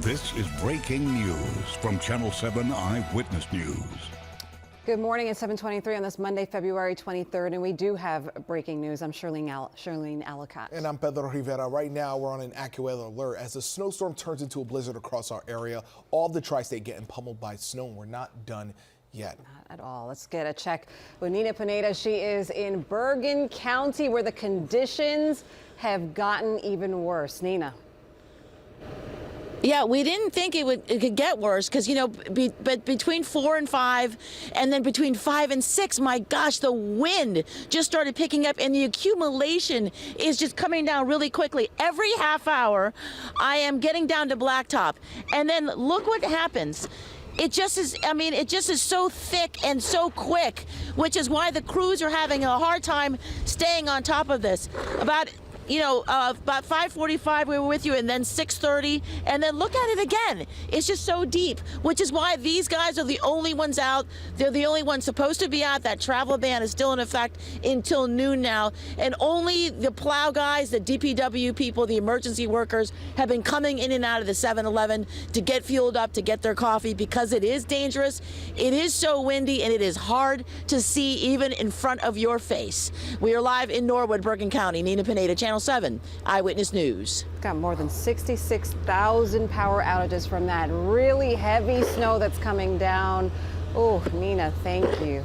This is breaking news from Channel 7 Eyewitness News. Good morning. It's 7:23 on this Monday, February 23rd, and we do have breaking news. I'm Charlene Alacott. And I'm Pedro Rivera. Right now, we're on an AccuWeather alert as the snowstorm turns into a blizzard across our area. All the tri-state getting pummeled by snow, and we're not done yet. Not at all. Let's get a check with Nina Pineda. She is in Bergen County, where the conditions have gotten even worse. Nina. Yeah, we didn't think it could get worse because, you know, but between 4 and 5 and then between 5 and 6, my gosh, the wind just started picking up and the accumulation is just coming down really quickly. Every half hour, I am getting down to blacktop. And then look what happens. It just is, I mean, it just is so thick and so quick, which is why the crews are having a hard time staying on top of this. About 5:45 we were with you, and then 6:30, and then look at it again. It's just so deep, which is why these guys are the only ones out. They're the only ones supposed to be out. That travel ban is still in effect until noon now, and only the plow guys, the DPW people, the emergency workers have been coming in and out of the 7-Eleven to get fueled up, to get their coffee, because it is dangerous. It is so windy, and it is hard to see even in front of your face. We are live in Norwood, Bergen County. Nina Pineda, Channel 7 Eyewitness News. Got more than 66,000 power outages from that really heavy snow that's coming down. Oh, Nina, thank you.